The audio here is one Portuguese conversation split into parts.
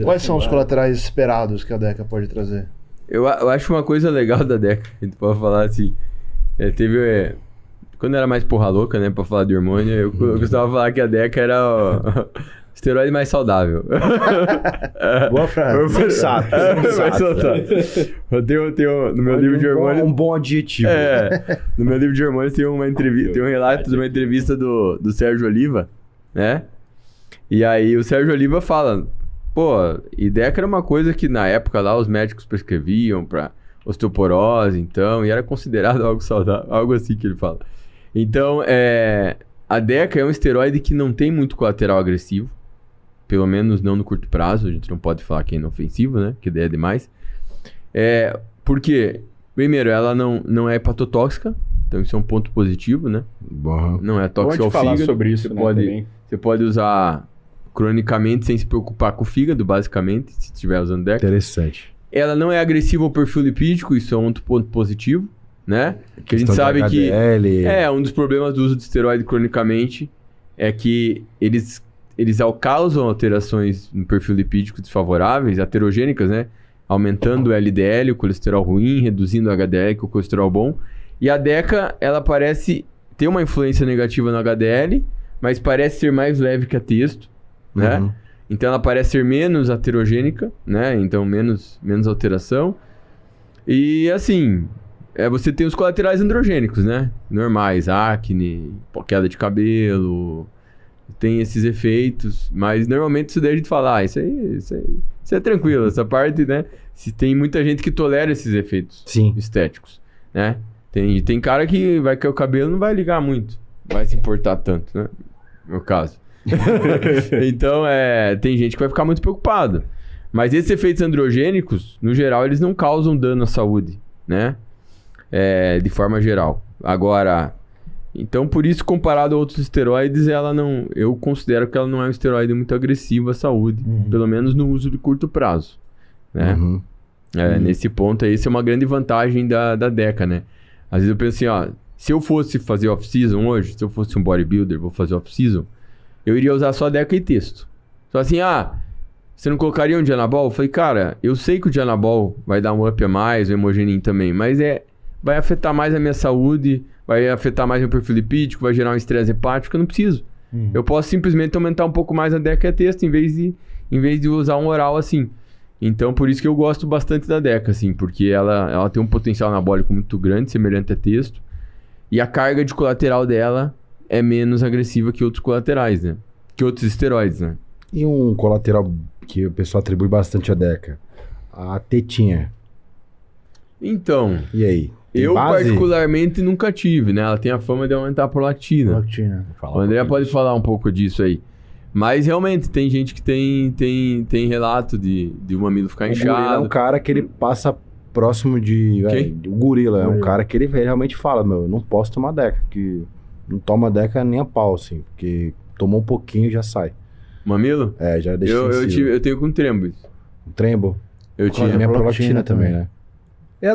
Quais são os colaterais esperados que a Deca pode trazer? Eu acho uma coisa legal da Deca, a gente pode falar assim, quando era mais porra louca, né, pra falar de hormônio, eu costumava falar que a Deca era o esteroide mais saudável. Boa frase. Sensato. Eu tenho no meu livro de hormônio... Um bom adjetivo. No meu livro de hormônios tem uma entrevista, tem um relato de uma entrevista do Sérgio Oliva, né? E aí o Sérgio Oliva fala, pô, e Deca era uma coisa que na época lá os médicos prescreviam pra osteoporose, então, e era considerado algo saudável, algo assim que ele fala. Então, a Deca é um esteroide que não tem muito colateral agressivo, pelo menos não no curto prazo, a gente não pode falar que é inofensivo, né? Que ideia é demais. Porque, primeiro, ela não é hepatotóxica, então isso é um ponto positivo, né? Bom. Não é tóxica ao fígado. Falar sobre isso, Você pode usar cronicamente sem se preocupar com o fígado, basicamente, se estiver usando Deca. Interessante. Ela não é agressiva ao perfil lipídico, isso é um outro ponto positivo, né? Que a gente sabe HDL. que um dos problemas do uso de esteroide cronicamente é que eles causam alterações no perfil lipídico desfavoráveis, aterogênicas, né? Aumentando o LDL, o colesterol ruim, reduzindo o HDL, que é o colesterol bom. E a Deca, ela parece ter uma influência negativa no HDL, mas parece ser mais leve que a Testo, né? Uhum. Então ela parece ser menos aterogênica, né? Então menos alteração. E assim, você tem os colaterais androgênicos, né? Normais, acne, queda de cabelo, tem esses efeitos. Mas normalmente isso daí a gente fala, isso é tranquilo, essa parte, né? Se tem muita gente que tolera esses efeitos estéticos, né? Tem cara que vai cair o cabelo não vai ligar muito, vai se importar tanto, né? No meu caso. Então, tem gente que vai ficar muito preocupada. Mas esses efeitos androgênicos, no geral, eles não causam dano à saúde, né? De forma geral. Agora, então, por isso, comparado a outros esteroides, eu considero que ela não é um esteroide muito agressivo à saúde, pelo menos no uso de curto prazo, né? Nesse ponto aí, isso é uma grande vantagem da Deca, né? Às vezes eu penso assim, se eu fosse fazer off-season hoje, se eu fosse um bodybuilder, vou fazer off-season, eu iria usar só Deca e Testo. Só assim, você não colocaria um Dianabol? Eu falei, cara, eu sei que o Dianabol vai dar um up a mais, o Hemogenin também, mas vai afetar mais a minha saúde, vai afetar mais meu perfil lipídico, vai gerar um estresse hepático, eu não preciso. Eu posso simplesmente aumentar um pouco mais a Deca e a Testo, em vez de usar um oral assim. Então, por isso que eu gosto bastante da Deca, assim, porque ela tem um potencial anabólico muito grande, semelhante a Testo, e a carga de colateral dela é menos agressiva que outros colaterais, né? Que outros esteroides, né? E um colateral que o pessoal atribui bastante à Deca, a tetinha. Então, e aí? Eu particularmente nunca tive, né? Ela tem a fama de aumentar a prolactina. O André pode falar um pouco disso aí. Mas realmente tem gente que tem relato de o mamilo ficar inchado. O gorila é um cara que ele passa próximo de... o gorila é um cara que ele realmente fala, eu não posso tomar Deca, que não toma Deca nem a pau, assim, porque tomou um pouquinho e já sai. Mamilo? Já deixa eu tenho com trembo isso. Trembo? Eu tinha. Minha prolactina também, né?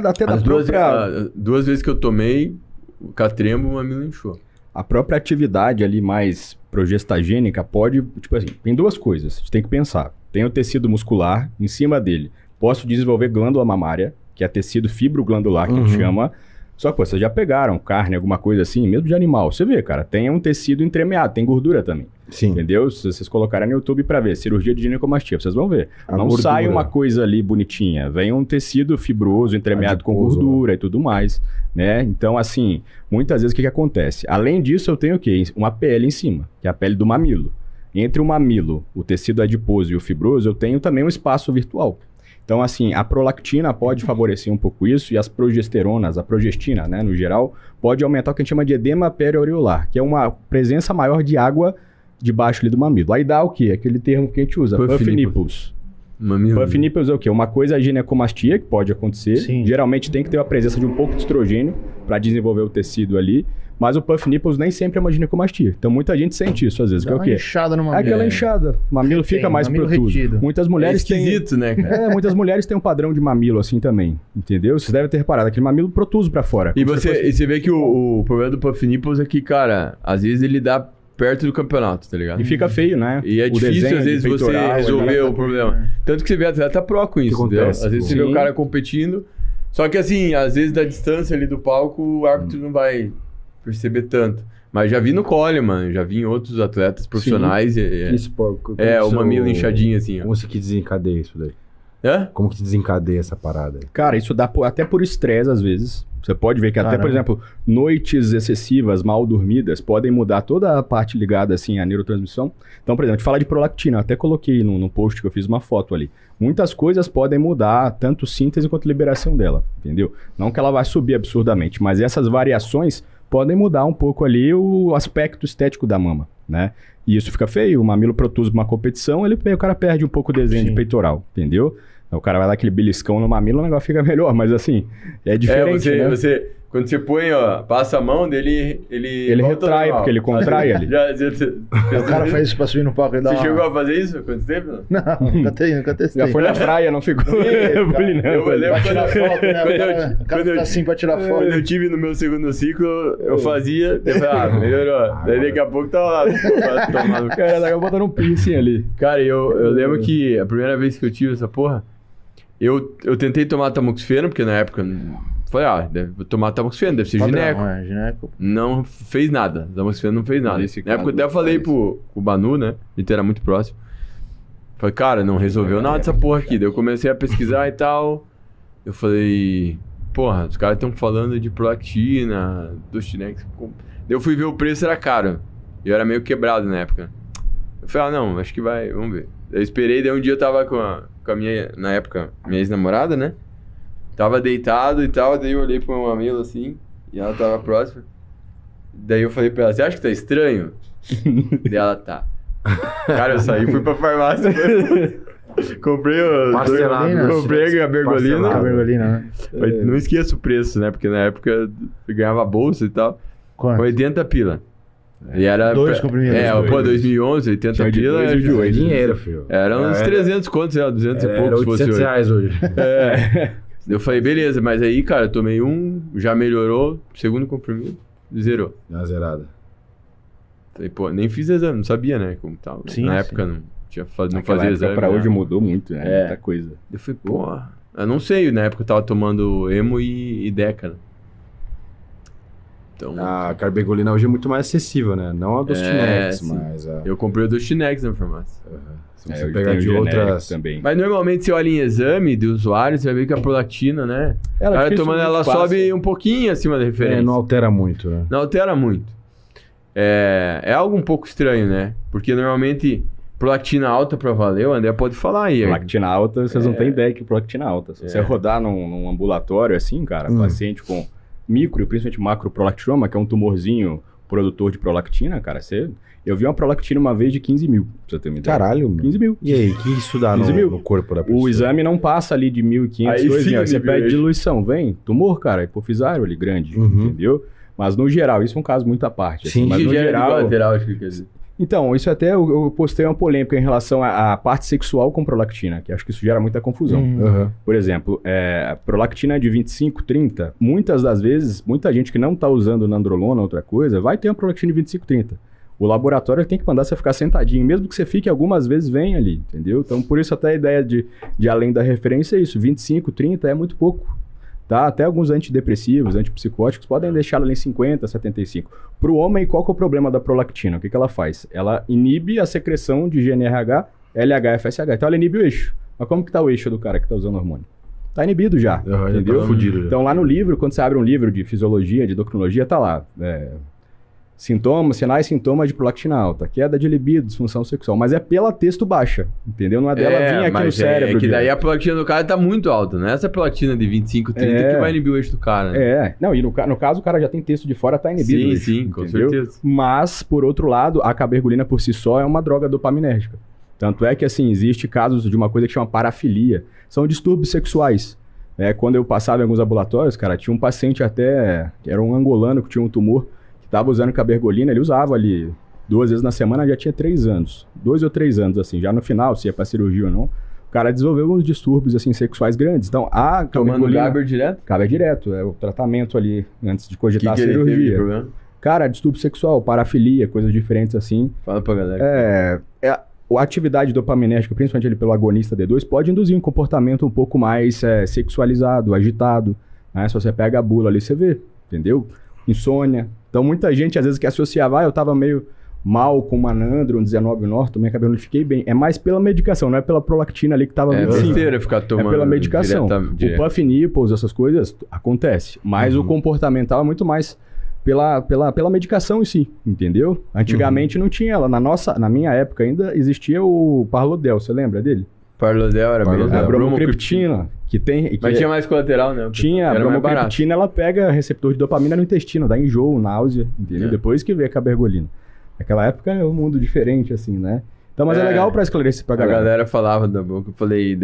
Até da própria... Duas vezes que eu tomei, o catrembo, o mamilo inchou. A própria atividade ali mais progestagênica pode... Tipo assim, tem duas coisas. A gente tem que pensar. Tem o tecido muscular em cima dele. Posso desenvolver glândula mamária, que é tecido fibroglandular, que a gente chama. Só que vocês já pegaram carne, alguma coisa assim, mesmo de animal. Você vê, cara, tem um tecido entremeado, tem gordura também. Sim. Entendeu? Se vocês colocarem no YouTube pra ver, cirurgia de ginecomastia, vocês vão ver. Não gordura. sai uma coisa ali bonitinha, vem um tecido fibroso, entremeado com gordura e tudo mais, né? Então, assim, muitas vezes o que acontece? Além disso, eu tenho o quê? Uma pele em cima, que é a pele do mamilo. Entre o mamilo, o tecido adiposo e o fibroso, eu tenho também um espaço virtual. Então, assim, a prolactina pode favorecer um pouco isso e as progesteronas, a progestina, né, no geral, pode aumentar o que a gente chama de edema periareolar, que é uma presença maior de água debaixo ali do mamilo. Aí dá o quê? Aquele termo que a gente usa, puff nipples. Puff nipples é o quê? Uma coisa é a ginecomastia, que pode acontecer. Sim. Geralmente tem que ter a presença de um pouco de estrogênio para desenvolver o tecido ali. Mas o puff nipples nem sempre é uma ginecomastia. Então muita gente sente isso às vezes. Dá que é o quê? inchada no mamilo. É aquela inchada. O mamilo fica mais protuso. Retido. Muitas mulheres têm... esquisito, né, cara? Muitas mulheres têm um padrão de mamilo assim também. Entendeu? Vocês devem ter reparado. Aquele mamilo protuso pra fora. E você vê que o problema do puff nipples é que, cara, às vezes ele dá perto do campeonato, tá ligado? E fica feio, né? E é O difícil, desenho às vezes, de você peitoral, resolver o problema. Tanto que você vê atleta pró com isso, entendeu? Às acontece? vezes você vê Sim. o cara competindo, só que assim, às vezes da distância ali do palco, o árbitro não vai perceber tanto. Mas já vi no Coleman, já vi em outros atletas profissionais. Isso, pô, como O que mamilo seu- inchadinho assim, ó. Como você que desencadeia isso daí? Hã? Como que te desencadeia essa parada aí? Cara, isso dá até por estresse às vezes. Você pode ver que até, por Caramba. exemplo, noites excessivas, mal dormidas, podem mudar toda a parte ligada assim à neurotransmissão. Então, por exemplo, a gente fala de prolactina, eu até coloquei no post que eu fiz uma foto ali. Muitas coisas podem mudar, tanto síntese quanto liberação dela, entendeu? Não que ela vai subir absurdamente, mas essas variações podem mudar um pouco ali o aspecto estético da mama, né? E isso fica feio, o mamilo protuso numa competição, o cara perde um pouco o desenho de peitoral, entendeu? O cara vai dar aquele beliscão no mamilo, o negócio fica melhor, mas assim, é diferente, né? Quando você põe, ó, passa a mão dele, Ele volta retrai, normal. porque ele contrai ali. O cara faz isso pra subir no palco e dá Você chegou a fazer isso quanto tempo? Não, nunca testei. Já foi na praia, não ficou bulinando. Eu lembro Pra tirar foto, né? quando O cara fica assim pra tirar foto. Quando eu tive no meu segundo ciclo, eu fazia, eu falei, melhorou. Daí daqui a pouco tava lá, tomando. Cara, daqui botando um piercing ali. Cara, eu lembro que a primeira vez que eu tive essa porra, eu tentei tomar tamoxifeno, porque na época, falei, vou tomar tamoxifeno, deve ser gineco. Gineco. Não fez nada, tamoxifeno não fez nada. Nesse Na época eu caso, até falei pro Banu, né, a gente era muito próximo. Falei, cara, não resolveu nada essa porra aqui. Daí eu comecei a pesquisar e tal. Eu falei, porra, os caras estão falando de prolactina, Dostinex. Daí eu fui ver o preço, era caro. Eu era meio quebrado na época. Eu falei, não, acho que vai, vamos ver. Daí eu esperei, daí um dia eu tava com a minha, na época, minha ex-namorada, né? Tava deitado e tal, daí eu olhei pro meu mamilo assim, e ela tava próxima. Daí eu falei pra ela, você acha que tá estranho? Daí ela, tá. Cara, eu saí, fui pra farmácia, comprei Parcelado, comprei a bergolina. A bergolina, né? Mas não esqueça o preço, né? Porque na época eu ganhava bolsa e tal. Quanto? 80 pila. E era... Dois comprimidos. Pô, 2011, 80 Tinha de pila. dois e de É oito. dinheiro, filho. Era uns 300 contos, sei lá, 200 e Era poucos, se fosse 800 hoje. reais hoje. É. Eu falei, beleza, mas aí, cara, eu tomei um, já melhorou, segundo comprimido, zerou. Dá uma zerada. Falei, pô, nem fiz exame, não sabia, né, como tal. Sim, Na sim. época não Naquela fazia época exame. pra né? hoje mudou muito, né? É. Muita coisa. Eu falei, pô, eu não sei, na época eu tava tomando emo e Deca, né? Então, A carbegolina hoje é muito mais acessível, né? Não a dos Tinex, sim. mas a... eu comprei o Dostinex na farmácia. Se você hoje pegar tem o de genérico outras... também. Mas normalmente você olha em exame de usuário, você vai ver que a prolactina, né? Ela Cara, dificilmente tomando ela passa. sobe um pouquinho acima da referência. não altera muito, né? Não altera muito. É algo um pouco estranho, né? Porque normalmente prolactina alta pra valer, o André pode falar aí. Prolactina alta, vocês não têm ideia que prolactina alta. Se você rodar num ambulatório assim, cara, paciente com micro e principalmente macroprolactinoma, que é um tumorzinho produtor de prolactina, cara, eu vi uma prolactina uma vez de 15 mil, pra você ter uma ideia. Caralho, mano. 15 mil. E aí, o que isso dá 15 mil. no corpo da pessoa? O exame não passa ali de 1.500, Aí 2.000. sim, Aí você nível pede eixo. diluição, vem, tumor, cara, hipofisário ali, grande, entendeu? Mas no geral, isso é um caso muito à parte. Sim, assim, mas Que no gera geral... lateral, acho que quer dizer. Então, isso até eu postei uma polêmica em relação à parte sexual com prolactina, que acho que isso gera muita confusão. Aham. Por exemplo, prolactina de 25, 30, muitas das vezes, muita gente que não está usando nandrolona ou outra coisa, vai ter uma prolactina de 25, 30. O laboratório tem que mandar você ficar sentadinho, mesmo que você fique algumas vezes, vem ali, entendeu? Então, por isso até a ideia de além da referência é isso, 25, 30 é muito pouco. Tá? Até alguns antidepressivos, antipsicóticos, podem deixá-la ali em 50, 75. Para o homem, qual que é o problema da prolactina? O que ela faz? Ela inibe a secreção de GNRH, LH, FSH. Então ela inibe o eixo. Mas como que tá o eixo do cara que está usando hormônio? Tá inibido já, Já entendeu? tá fudido já. Então lá no livro, quando você abre um livro de fisiologia, de endocrinologia, tá lá. Sintomas, sinais e sintomas de prolactina alta, queda de libido, disfunção sexual. Mas é pela texto baixa, entendeu? Não é dela vir aqui no mas cérebro. É que daí dele. a prolactina do cara tá muito alta, né? Essa prolactina de 25, 30 que vai inibir o eixo do cara, né? Não, e no caso o cara já tem texto de fora, tá inibido. Sim, isso, sim, com entendeu? certeza. Mas, por outro lado, a cabergolina por si só é uma droga dopaminérgica. Tanto é que, assim, existe casos de uma coisa que chama parafilia. São distúrbios sexuais. Quando eu passava em alguns laboratórios, cara, tinha um paciente até, que era um angolano que tinha um tumor, que tava usando cabergolina, ele usava ali 2 vezes na semana, já tinha 3 anos. 2 ou 3 anos, assim. Já no final, se é pra cirurgia ou não, o cara desenvolveu uns distúrbios, assim, sexuais grandes. Então, a Tomando cabergolina... Gaber direto? Caber direto, é o tratamento ali, antes de cogitar a Ele teve de cirurgia. problema? Cara, distúrbio sexual, parafilia, coisas diferentes assim. Fala pra galera. A atividade dopaminérgica, principalmente ali pelo agonista D2, pode induzir um comportamento um pouco mais sexualizado, agitado. Né? Se você pega a bula ali, você vê, entendeu? Insônia. Então, muita gente às vezes quer associar, eu tava meio mal com uma Nandro, um 19 Norte, tomei cabelo, não fiquei bem. É mais pela medicação, não é pela prolactina ali que tava É muito besteira ficar tomando. É pela medicação. direto. O puff nipples, essas coisas, acontece. Mas o comportamental é muito mais pela medicação em si, entendeu? Antigamente não tinha ela. Na minha época ainda existia o Parlodel, você lembra dele? Parlodel era mesmo. A bromocriptina, que tem... Mas tinha mais colateral, né? Tinha, a era mais barato. bromocriptina, ela pega receptor de dopamina no intestino, dá enjoo, náusea, entendeu? Depois que veio a cabergolina. Naquela época é um mundo diferente, assim, né? Então, mas é legal pra esclarecer pra galera. A galera falava da boca, eu falei,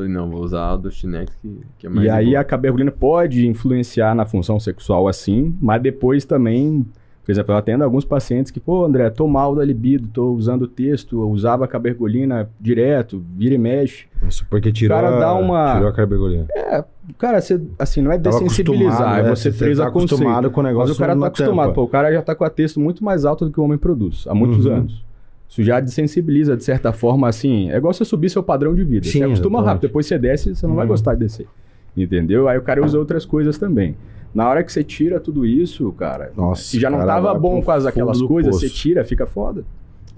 não, vou usar o Dostinex, que é mais... E aí a cabergolina pode influenciar na função sexual assim, mas depois também, por exemplo, eu atendo alguns pacientes que, André, tô mal da libido, tô usando o texto, eu usava a cabergolina direto, vira e mexe. Isso porque tirou a cabergolina. Cara, você, assim, não é dessensibilizar, você fez a conceito. Acostumado com o negócio. Mas o cara tá acostumado, tampa. o cara já tá com a texto muito mais alta do que o homem produz, há muitos anos. Isso já desensibiliza, de certa forma, assim, é igual você subir seu padrão de vida. Sim, você acostuma exatamente. rápido, depois você desce, você não vai gostar de descer. Entendeu? Aí o cara usa outras coisas também. Na hora que você tira tudo isso, cara, Nossa, se já não cara, tava vai bom pro com aquelas fundo do coisas, poço. você tira, fica foda.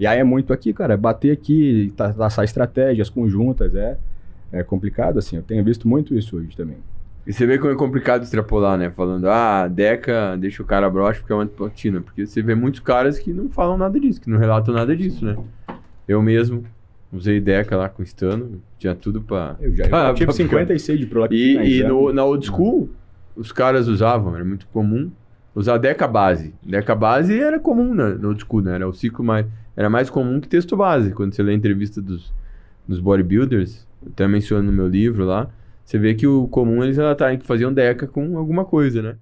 E aí é muito aqui, cara, é bater aqui, traçar estratégias conjuntas, é complicado, assim. Eu tenho visto muito isso hoje também. E você vê como é complicado extrapolar, né? Falando, Deca deixa o cara broxa porque é uma antiplatina. Porque você vê muitos caras que não falam nada disso, que não relatam nada disso, né? Eu mesmo usei Deca lá com Stano, tinha tudo pra... Eu tive 56 de prolactina. E na old school, os caras usavam, era muito comum, usar Deca base. Deca base era comum no old school, né? Era o ciclo mais... Era mais comum que texto base. Quando você lê a entrevista dos bodybuilders, eu até menciono no meu livro lá, você vê que o comum eles relatarem que faziam Deca com alguma coisa, né?